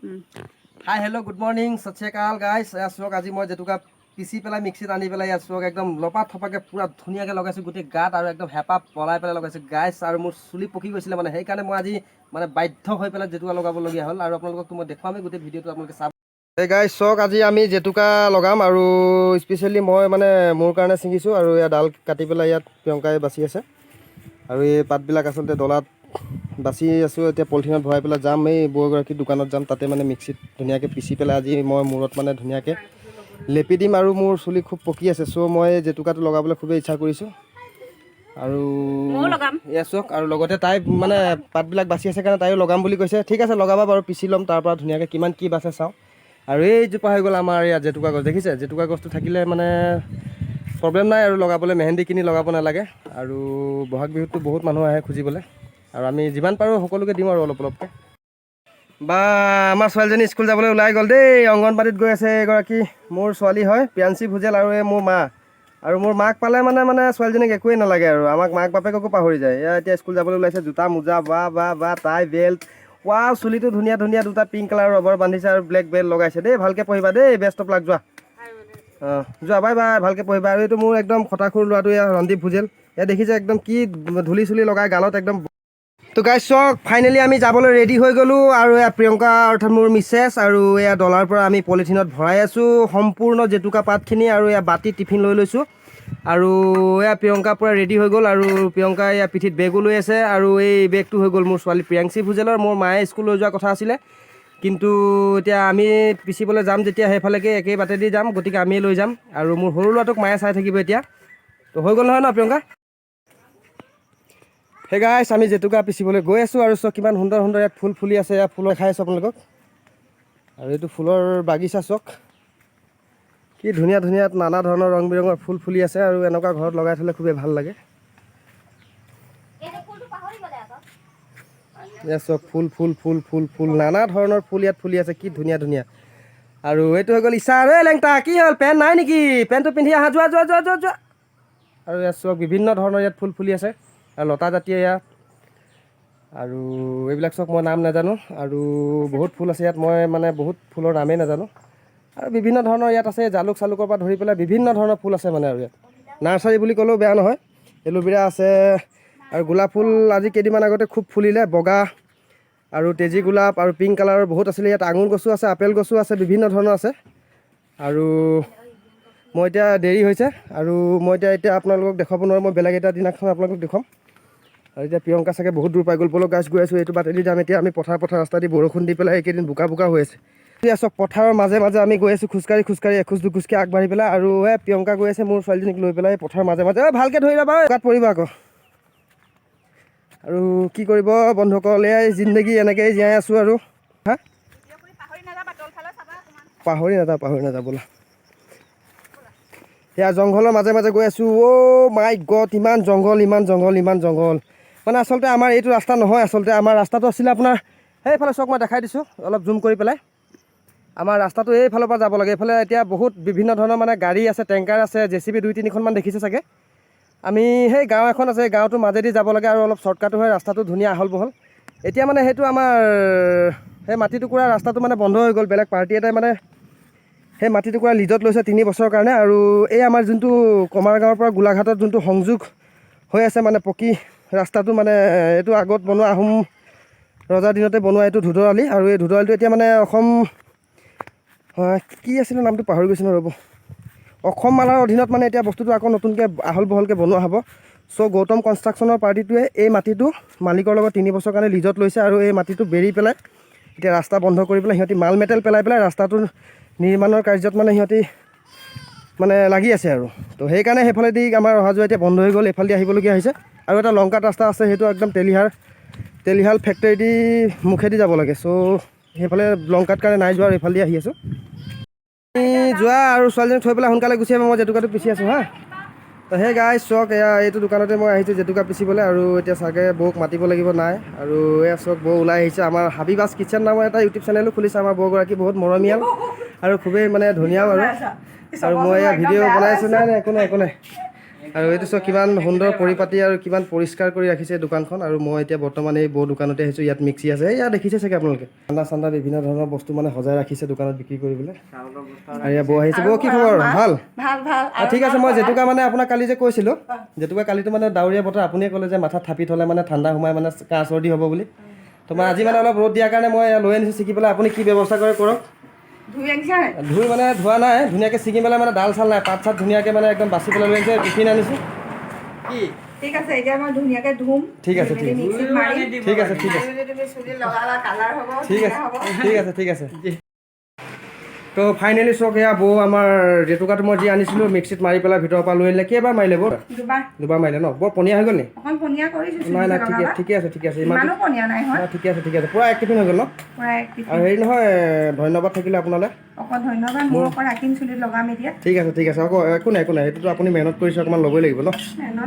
Hi hello' good morning সত শ্ৰী আকাল গাইছ চাওক আজি মই জেতুকা পিচি পেলাই মিক্সিত আনি পেলাই ইয়াত চাওক একদম লপা থপাকৈ পূৰা ধুনীয়াকৈ লগাইছোঁ গোটেই গাত আৰু একদম হেঁপা পলাই পেলাই লগাইছোঁ গাইছ আৰু মোৰ চুলি পকি গৈছিলে মানে সেইকাৰণে মই আজি মানে বাধ্য হৈ পেলাই জেতুকা লগাবলগীয়া হ'ল আৰু আপোনালোককতো মই দেখুৱামেই গোটেই ভিডিঅ'টো আপোনালোকে চাব। এই গাইছ চাওক আজি আমি জেতুকা লগাম আৰু স্পেচিয়েলি মই মানে মোৰ কাৰণে ছিঙিছোঁ আৰু ইয়াত ডাল কাটি পেলাই ইয়াত প্ৰিয়ংকাই বাচি আছে আৰু এই পাতবিলাক আচলতে ডলাত বাচি আছোঁ। এতিয়া পলিথিনত ভৰাই পেলাই যাম এই বৌগৰাকীৰ দোকানত যাম, তাতে মানে মিক্সিত ধুনীয়াকৈ পিচি পেলাই আজি মই মূৰত মানে ধুনীয়াকৈ লেপি দিম আৰু মোৰ চুলি খুব পকি আছে চ' মই জেতুকাটো লগাবলৈ খুবেই ইচ্ছা কৰিছোঁ আৰু এয়া চাওক আৰু লগতে তাই মানে পাতবিলাক বাচি আছে কাৰণে তাইও লগাম বুলি কৈছে। ঠিক আছে লগাবা বাৰু, পিচি ল'ম তাৰপৰা ধুনীয়াকৈ কিমান কি বাচে চাওঁ। আৰু এইজোপা হৈ গ'ল আমাৰ ইয়াত জেতুকা গছ, দেখিছে জেতুকা গছটো থাকিলে মানে প্ৰব্লেম নাই আৰু লগাবলৈ, মেহেন্দি কিনি লগাব নালাগে আৰু বহাগ বিহুততো বহুত মানুহ আহে খুজিবলৈ আৰু আমি যিমান পাৰোঁ সকলোকে দিওঁ আৰু অলপ অলপকৈ। বা আমাৰ ছোৱালীজনী স্কুল যাবলৈ ওলাই গ'ল দেই, অংগনবাড়ীত গৈ আছে। এগৰাকী মোৰ ছোৱালী হয় প্ৰিয়াঞ্চী ভুজেল আৰু এই মোৰ মা, আৰু মোৰ মাক পালে মানে ছোৱালীজনীক একোৱেই নালাগে আৰু আমাক মাক বাপেককো পাহৰি যায়। এয়া এতিয়া স্কুল যাবলৈ ওলাইছে, জোতা মোজা বা টাই বেল্ট, ৱাও চুলিটো ধুনীয়া ধুনীয়া দুটা পিংক কালাৰ ৰবৰ বান্ধিছে আৰু ব্লেক বেল্ট লগাইছে দেই। ভালকৈ পঢ়িবা দেই, বেষ্ট অফ লাক, যোৱা যোৱা বাই বাই, ভালকৈ পঢ়িবা। আৰু এইটো মোৰ একদম খটাখুৰ ল'ৰাটো এয়া ৰন্দীপ ভুজেল, এয়া দেখিছে একদম কি ধূলি চুলি লগাই গালত একদম। তো গাইছ চাওক ফাইনেলি আমি যাবলৈ ৰেডি হৈ গ'লোঁ আৰু এয়া প্ৰিয়ংকা অৰ্থাৎ মোৰ মিছেছ আৰু এয়া ডলাৰ পৰা আমি পলিথিনত ভৰাই আছোঁ সম্পূৰ্ণ জেতুকা পাতখিনি আৰু এয়া বাতি টিফিন লৈ লৈছোঁ আৰু এয়া প্ৰিয়ংকা পূৰা ৰেডি হৈ গ'ল আৰু প্ৰিয়ংকা এয়া পিঠিত বেগো লৈ আছে আৰু এই বেগটো হৈ গ'ল মোৰ ছোৱালী প্ৰিয়াংশী ভুজেলৰ। মোৰ মায়ে স্কুল লৈ যোৱা কথা আছিলে কিন্তু এতিয়া আমি পিচিবলৈ যাম যেতিয়া সেইফালেকে একেই বাটেদি যাম, গতিকে আমিয়ে লৈ যাম আৰু মোৰ সৰু ল'ৰাটোক মায়ে চাই থাকিব এতিয়া। তো হৈ গ'ল নহয় ন প্ৰিয়ংকা? সেই গাইছ আমি জেতুকা পিচিবলৈ গৈ আছোঁ আৰু চক কিমান সুন্দৰ সুন্দৰ ইয়াত ফুল ফুলি আছে, ইয়াত ফুলৰ খাই আছোঁ আপোনালোকক। আৰু এইটো ফুলৰ বাগিচা চক কি ধুনীয়া ধুনীয়া নানা ধৰণৰ ৰং বিৰঙৰ ফুল ফুলি আছে আৰু এনেকুৱা ঘৰত লগাই থ'লে খুবেই ভাল লাগে। ইয়াত চক ফুল ফুল ফুল ফুল ফুল নানা ধৰণৰ ফুল ইয়াত ফুলি আছে, কি ধুনীয়া ধুনীয়া। আৰু এইটো হৈ গ'ল ইছা। আৰু এই লেংটা কি হ'ল, পেণ্ট নাই নেকি? পেণ্টটো পিন্ধি আহা, যোৱা যোৱা যোৱা যোৱা যোৱা। আৰু ইয়াত চক বিভিন্ন ধৰণৰ ইয়াত ফুল ফুলি আছে আৰু লতা জাতীয় ইয়াত আৰু এইবিলাক চব মই নাম নাজানো আৰু বহুত ফুল আছে ইয়াত, মই মানে বহুত ফুলৰ নামেই নাজানো। আৰু বিভিন্ন ধৰণৰ ইয়াত আছে জালুক চালুকৰ পৰা ধৰি পেলাই বিভিন্ন ধৰণৰ ফুল আছে মানে আৰু ইয়াত নাৰ্চাৰী বুলি ক'লেও বেয়া নহয়। এল'ভেৰা আছে আৰু গোলাপ ফুল আজি কেইদিনমান আগতে খুব ফুলিলে, বগা আৰু তেজী গোলাপ আৰু পিংক কালাৰৰ বহুত আছিলে। ইয়াত আঙুৰ গছো আছে, আপেল গছো আছে, বিভিন্ন ধৰণৰ আছে। আৰু মই এতিয়া দেৰি হৈছে আৰু মই এতিয়া আপোনালোকক দেখুৱাব নোৱাৰোঁ, মই বেলেগ এটা দিনাখন আপোনালোকক দেখুৱাম। আৰু এতিয়া প্ৰিয়ংকা চাগে বহুত দূৰ পাই গ'ল, বলক গাইছ গৈ আছোঁ এইটো বাটেদি যাম। এতিয়া আমি পথাৰ ৰাস্তা দি বৰষুণ দি পেলাই এইকেইদিন বোকা বোকা হৈ আছে। এতিয়া চব পথাৰৰ মাজে মাজে আমি গৈ আছোঁ খোজকাঢ়ি খোজকাঢ়ি, এখোজ দুখোজকৈ আগবাঢ়ি পেলাই আৰু প্ৰিয়ংকা গৈ আছে মোৰ ছোৱালীজনীক লৈ পেলাই পথাৰৰ মাজে মাজে। ভালকৈ ধৰিবা বাৰু, গাত পৰিবা আকৌ। আৰু কি কৰিব বন্ধুসকল, এয়াই জিন্দগী, এনেকৈয়ে জীয়াই আছোঁ আৰু। হা পাহৰি নাযাওঁ বোলা। এয়া জংঘলৰ মাজে মাজে গৈ আছোঁ। অ' মাই গড, ইমান জংঘল ইমান জংঘল ইমান জংঘল। মানে আচলতে আমাৰ এইটো ৰাস্তা নহয়, আচলতে আমাৰ ৰাস্তাটো আছিলে আপোনাৰ সেইফালে চক, মই দেখাই দিছোঁ অলপ জুম কৰি পেলাই। আমাৰ ৰাস্তাটো এইফালৰ পৰা যাব লাগে, এইফালে এতিয়া বহুত বিভিন্ন ধৰণৰ মানে গাড়ী আছে, টেংকাৰ আছে, JCB 2-3খনমান দেখিছে চাগে। আমি সেই গাঁও এখন আছে, গাঁৱটোৰ মাজেদি যাব লাগে আৰু অলপ শ্বৰ্টকাটো হয়, ৰাস্তাটো ধুনীয়া আহল বহল। এতিয়া মানে সেইটো আমাৰ সেই মাটি টুকুৰা ৰাস্তাটো মানে বন্ধ হৈ গ'ল, বেলেগ পাৰ্টি এটাই মানে সেই মাটি টুকুৰা লিজত লৈছে 3 বছৰৰ কাৰণে। আৰু এই আমাৰ যোনটো কমাৰ গাঁৱৰ পৰা গোলাঘাটত যোনটো সংযোগ হৈ আছে মানে পকী ৰাস্তাটো, মানে এইটো আগত বনোৱা আহোম ৰজাৰ দিনতে বনোৱা এইটো ধুদৰালি। আৰু এই ধুদৰালিটো এতিয়া মানে অসম কি আছিলে নামটো পাহৰি গৈছে ন, ৰ'ব, অসম মালাৰ অধীনত মানে এতিয়া বস্তুটো আকৌ নতুনকৈ আহল বহলকৈ বনোৱা হ'ব। চ' গৌতম কনষ্ট্ৰাকশ্যনৰ পাৰ্টিটোৱে এই মাটিটো মালিকৰ লগত 3 বছৰৰ কাৰণে লিজত লৈছে আৰু এই মাটিটো বেৰি পেলাই এতিয়া ৰাস্তা বন্ধ কৰি পেলাই সিহঁতি মাল মেটেল পেলাই ৰাস্তাটো নিৰ্মাণৰ কাৰ্যত মানে সিহঁতি মানে লাগি আছে আৰু। তো সেইকাৰণে সেইফালেদি আমাৰ অহা যোৱা এতিয়া বন্ধ হৈ গ'ল, এইফালেদি আহিবলগীয়া হৈছে। আৰু এটা লংকাত ৰাস্তা আছে, সেইটো একদম তেলিহাল ফেক্টৰীদি মুখেদি যাব লাগে। চ' সেইফালে লংকাত কাৰণে নাই যোৱা আৰু এইফালেদি আহি আছোঁ। যোৱা আৰু ছোৱালীজনীক থৈ পেলাই সোনকালে গুচি আহিম, মই জেতুকাটো পিচি আছোঁ হা। তো সেই গাইছ চক, এয়া এইটো দোকানতে মই আহিছোঁ জেতুকা পিচিবলৈ আৰু এতিয়া চাগে বৌক মাতিব লাগিব নাই। আৰু এয়া চক বৌ ওলাই আহিছে। আমাৰ হাবিবাছ কিটচেন নামৰ এটা ইউটিউব চেনেলো খুলিছে আমাৰ বৌগৰাকী, বহুত মৰমীয়াল আৰু খুবেই মানে ধুনীয়াও আৰু মই এয়া ভিডিঅ' বনাই আছোঁ। নাই একো নাই একো নাই, আৰু এইটো চোৱা কিমান সুন্দৰ পৰিপাতি আৰু কিমান পৰিষ্কাৰ কৰি ৰাখিছে দোকানখন। আৰু মই এতিয়া বৰ্তমান এই বৌ দোকানতে আহিছোঁ। ইয়াত মিক্সি আছে, ইয়াত দেখিছে চাগে আপোনালোকে ঠাণ্ডা চাণ্ডা বিভিন্ন ধৰণৰ বস্তু মানে সজাই ৰাখিছে দোকানত বিক্ৰী কৰিবলৈ। আৰু ইয়াত বৌ আহিছে। বৌ কি খবৰ? ভাল ঠিক আছে। মই জেতুকা মানে আপোনাক কালি যে কৈছিলোঁ, জেতুকা কালিতো মানে ডাৱৰীয়া বতৰ, আপুনিয়ে ক'লে যে মাথাত থাপি থ'লে মানে ঠাণ্ডা সোমাই মানে কাহ চৰ্দি হ'ব বুলি। তো মই আজি মানে অলপ ৰ'দ দিয়াৰ কাৰণে মই লৈ আনিছোঁ ছিগি পেলাই। আপুনি কি ব্যৱস্থা কৰে কৰক। ধুই মানে ধোৱা নাই, ধুনীয়াকৈ ছিগি পেলাই মানে ডাল চাল নাই, পাত চাত ধুনীয়াকৈ মানে একদম বাচি পেলাই লৈ আহিছে। টিফিন আনিছোঁ। কি ঠিক আছে, এতিয়া মই ধুনীয়াকৈ ধুম। ঠিক আছে ঠিক আছে ঠিক আছে ঠিক আছে ঠিক আছে ঠিক আছে। তো ফাইনেলি চক এয়া বৌ আমাৰ জেতুকাটো মই যি আনিছিলোঁ মিক্সিত মাৰি পেলাই ভিতৰৰ পৰা লৈ আনিলে। কেইবাৰ মাৰিলে বৌ? দুবাৰ মাৰিলে ন? বৰ পনীয়া হৈ গ'ল নি? নাই নাই ঠিকে আছে ঠিকে আছে। ইমানো পনীয়া নাই হয়। ঠিকে আছে ঠিক আছে। পূৰা এক টিফিন হৈ গ'ল ন? আৰু হেৰি নহয়, ধন্যবাদ থাকিলে আপোনালৈ। ধন্যবাদ মোৰ অকণ ৰাখিম, চুলিত লগাম এতিয়া। ঠিক আছে ঠিক আছে। আকৌ একো নাই একো নাই, সেইটোতো আপুনি মেহনত কৰিছে, অকণমান ল'বই লাগিব ন?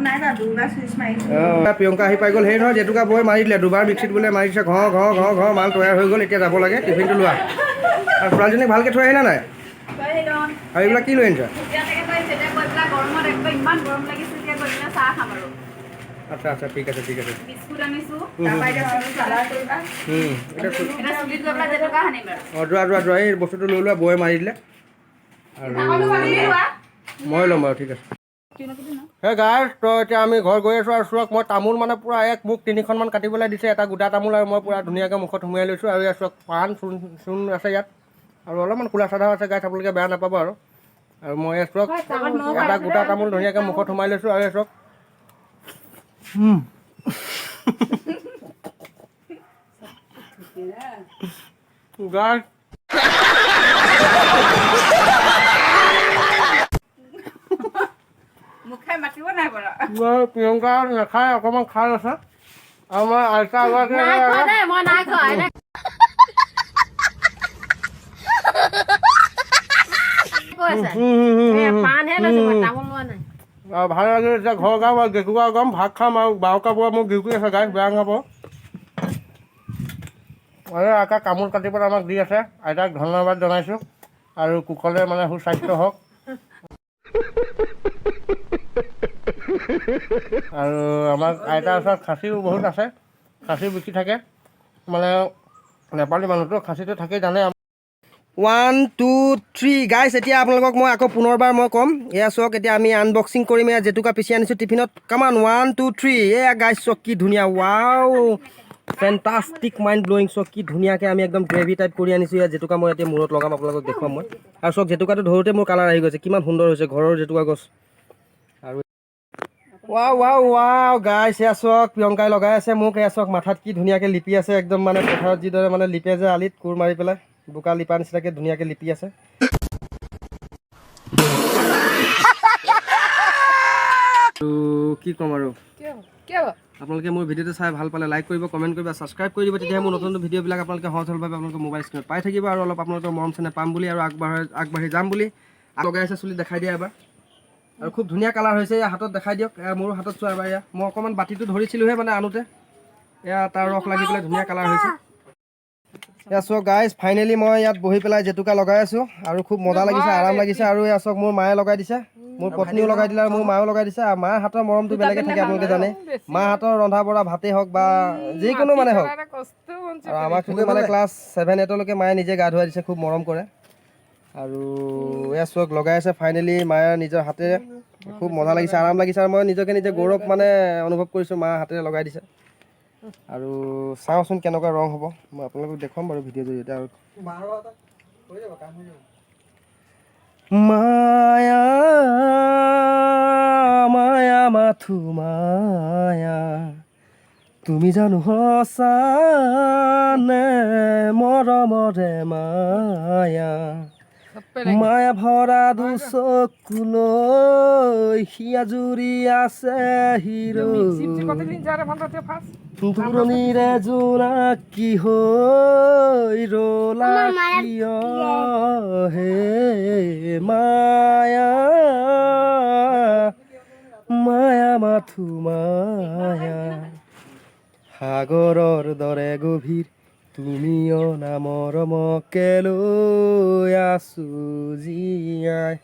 নাই বাৰু, দুবাৰ চুইচ মাৰিছোঁ। প্ৰিয়ংকা আহি পাই গ'ল। হেৰি নহয়, জেতুকা বৌয়ে মাৰি দিলে, দুবাৰ মিক্সিত বোলে মাৰিছে। ঘৰ মাল তৈয়াৰ হৈ গ'ল। এতিয়া যাব লাগে, টিফিনটো লোৱা। আৰু ছোৱালীজনীক ভালকৈ থৈ আহিলা নাই? আৰু এইবিলাক কি লৈ আনিছা? আচ্ছা আচ্ছা ঠিক আছে ঠিক আছে। যোৱা এই বস্তুটো লৈ লোৱা, বৌয়ে মাৰি দিলে আৰু মই ল'ম বাৰু। ঠিক আছে। সেই গাইছ, তো এতিয়া আমি ঘৰ গৈ আছোঁ। আৰু চোৱক, মই তামোল মানে পূৰা এক মুখ 3খনমান কাটিবলৈ দিছে, এটা গোটা তামোল। আৰু মই পূৰা ধুনীয়াকৈ মুখত সোমোৱাই লৈছোঁ। আৰু ইয়াত চোৱক, পাণ চূণ আছে ইয়াত, আৰু অলপমান কোলা চাদাও আছে। গাইছ আপোনালোকে বেয়া নাপাব আৰু মই চোৱক এটা গোটা তামোল ধুনীয়াকৈ মুখত সোমাই লৈছোঁ। আৰু চোৱক গাইছ, প্ৰিয়ংকা নাখায়, অকণমান খাই আছে। আৰু মই আইতা আগতে ভাল লাগিল। এতিয়া ঘৰ যাম আৰু জেতুকা গম ভাত খাম আৰু বাৰকা পৰা মোক ডিউটি আছে। গাইছ বেয়া নাপাব। আৰু আইতাক তামোল কাটি পেলাই আমাক দি আছে। আইতাক ধন্যবাদ জনাইছোঁ। আৰু কুশলে মানে সুস্বাস্থ্য হওক। আৰু আমাক আইতাৰ ওচৰত খাচীও বহুত আছে, খাচী বিকি থাকে। মানে নেপালী মানুহটো খাচীটো থাকেই জানে। 1 2 3 গাইছ, এতিয়া আপোনালোকক মই আকৌ পুনৰবাৰ মই ক'ম। এয়া চওক, এতিয়া আমি আনবক্সিং কৰিম। এয়া জেতুকা পিচি আনিছোঁ টিফিনত। কামান 1 2 3। এয়া গাইছ চওক কি ধুনীয়া, ৱাও ফেণ্টাষ্টিক মাইণ্ড ব্লয়িং। চওক কি ধুনীয়াকৈ আমি একদম গ্ৰেভি টাইপ কৰি আনিছোঁ। ইয়াত জেতুকা মই এতিয়া মূৰত লগাম, আপোনালোকক দেখুৱাম মই। আৰু চওক, জেতুকাটো ধৰোঁতে মোৰ কালাৰ আহি গৈছে, কিমান সুন্দৰ হৈছে, ঘৰৰ জেতুকা গছ। আৰু ৱাও গাইছ, এয়া চওক প্ৰিয়ংকাই লগাই আছে মোক। এয়া চওক মাথাত কি ধুনীয়াকৈ লিপি আছে, একদম মানে পথাৰত যিদৰে মানে লিপে যে আলিত কোৰ মাৰি পেলাই বোকা লিপা নিচিনাকৈ ধুনীয়াকৈ লিপি আছে। আৰু কি ক'ম আৰু, আপোনালোকে মোৰ ভিডিঅ'টো চাই ভাল পালে লাইক কৰিব, কমেণ্ট কৰিব, ছাবস্ক্ৰাইব কৰি দিব। তেতিয়াহে মোৰ নতুন নতুন ভিডিঅ'বিলাক আপোনালোকে সহজভাৱে আপোনালোকৰ মোবাইল স্ক্ৰীণত পাই থাকিব। আৰু অলপ আপোনালোকৰ মৰম চেনেহ পাম বুলি আৰু আগবাঢ়ি যাম বুলি লগাই আছে। চুলি দেখাই দিয়া এবাৰ। আৰু খুব ধুনীয়া কালাৰ হৈছে। এয়া হাতত দেখাই দিয়ক। মোৰ হাতত চোৱা এবাৰ। এয়া মই অকণমান বাতিটো ধৰিছিলোঁহে মানে আনোতে, এয়া তাৰ ৰস লাগি পেলাই ধুনীয়া কালাৰ হৈছে। এয়া চওক গাইজ, ফাইনেলি মই ইয়াত বহি পেলাই জেতুকা লগাই আছোঁ। আৰু খুব মজা লাগিছে, আৰাম লাগিছে। আৰু এয়া চওক, মোৰ মায়ে লগাই দিছে, মোৰ পত্নীও লগাই দিলে, আৰু মোৰ মায়েও লগাই দিছে। আৰু মাৰ হাতৰ মৰমটো বেলেগে থাকে, আপোনালোকে জানে। মাৰ হাতৰ ৰন্ধা বঢ়া ভাতেই হওক বা যিকোনো মানে হওক। আৰু আমাক মানে ক্লাছ 7 8লৈকে মায়ে নিজে গা ধুৱাই দিছে, খুব মৰম কৰে। আৰু এয়া চওক লগাই আছে ফাইনেলি মায়ে নিজৰ হাতেৰে। খুব মজা লাগিছে, আৰাম লাগিছে। আৰু মই নিজকে নিজে গৌৰৱ মানে অনুভৱ কৰিছোঁ, মাৰ হাতেৰে লগাই দিছে। আৰু চাওঁচোন কেনেকুৱা ৰং হ'ব, মই আপোনালোকক দেখুৱাম বাৰু ভিডিঅ'ৰ জৰিয়তে। আৰু মায়া মায়া মাথো মায়া, তুমি জানো সঁচানে মৰমৰে মায়া। মায়া ভৰা দুচকুলৈ সিয়া জুৰি আছে হিৰো, দূৰণিৰে জোনাকী হৈ ৰলা কিয় হে মায়া মায়া মাথো মায়া। সাগৰৰ দৰে গভীৰ তুমিও নামৰ মকেলৈ আছো জীয়াই।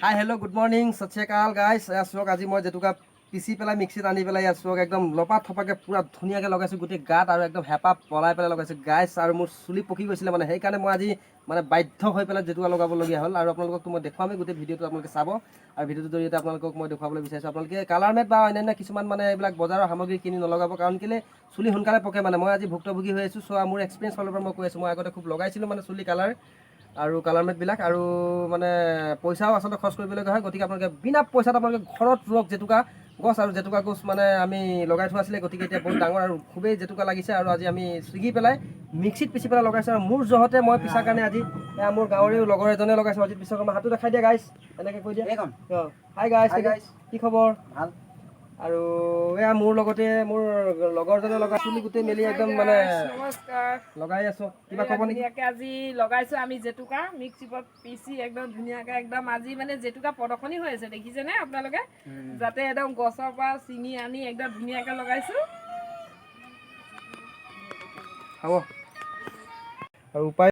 হাই হেল্ল' গুড মৰ্ণিং সত শ্ৰী আকাল গাইছ চাওক আজি মই জেতুকা পিচি পেলাই মিক্সিত আনি পেলাই চাওক একদম লপা থপাকৈ পূৰা ধুনীয়াকৈ লগাইছোঁ গোটেই গাত আৰু একদম হেঁপাহ পলাই পেলাই লগাইছোঁ গাইছ আৰু মোৰ চুলি পকি গৈছিলে মানে সেইকাৰণে মই আজি মানে বাধ্য হৈ পেলাই জেতুকা লগাবলগীয়া হ'ল আৰু আপোনালোকক মই দেখুৱামেই গোটেই ভিডিঅ'টো আপোনালোকে চাব আৰু ভিডিঅ'টোৰ জৰিয়তে আপোনালোকক মই দেখুৱাবলৈ বিচাৰিছোঁ আপোনালোকে কালাৰ মেট বা অন্যান্য কিছুমান মানে এইবিলাক বজাৰৰ সামগ্ৰী কিনি নলগাব কাৰণ কেলৈ চুলি সোনকালে পকে মানে মই আজি ভুক্তভোগী হৈ আছোঁ চোৱা মোৰ এক্সপিৰিয়েঞ্চ ফালৰ পৰা মই কৈ আছোঁ মই আগতে খুব লগাইছিলোঁ মানে চুলি কালাৰ আৰু কালাৰ মেটবিলাক আৰু মানে পইচাও আচলতে খৰচ কৰিবলগীয়া হয় গতিকে আপোনালোকে বিনা পইচাত আপোনালোকে ঘৰত ৰোৱক জেতুকা গছ আৰু জেতুকা গছ মানে আমি লগাই থোৱা আছিলে গতিকে এতিয়া বহুত ডাঙৰ আৰু খুবেই জেতুকা লাগিছে আৰু আজি আমি ছিগি পেলাই মিক্সিত পিচি পেলাই লগাইছোঁ আৰু মোৰ জহতে মই পিছাৰ কাৰণে আজি মোৰ গাঁৱৰেও লগৰ এজনে লগাইছোঁ আজি পিছৰ মই হাতটো দেখাই দিয়া গাইছ এনেকৈ কৈ দিয়া হাই গাইছ কি খবৰ ভাল আৰু এয়া মোৰ লগতে মোৰ লগৰজনে লগাই চুলি গোটেই মেলি একদম মানে লগাই আছোঁ কিবা ক'ব নেকি আজি লগাইছোঁ আমি জেতুকা মিক্সিত পিচি একদম ধুনীয়াকৈ একদম আজি মানে জেতুকা প্ৰদৰ্শনী হৈ আছে দেখিছেনে আপোনালোকে যাতে একদম গছৰ পৰা ছিঙি আনি একদম ধুনীয়াকৈ লগাইছোঁ হ'ব আৰু উপায়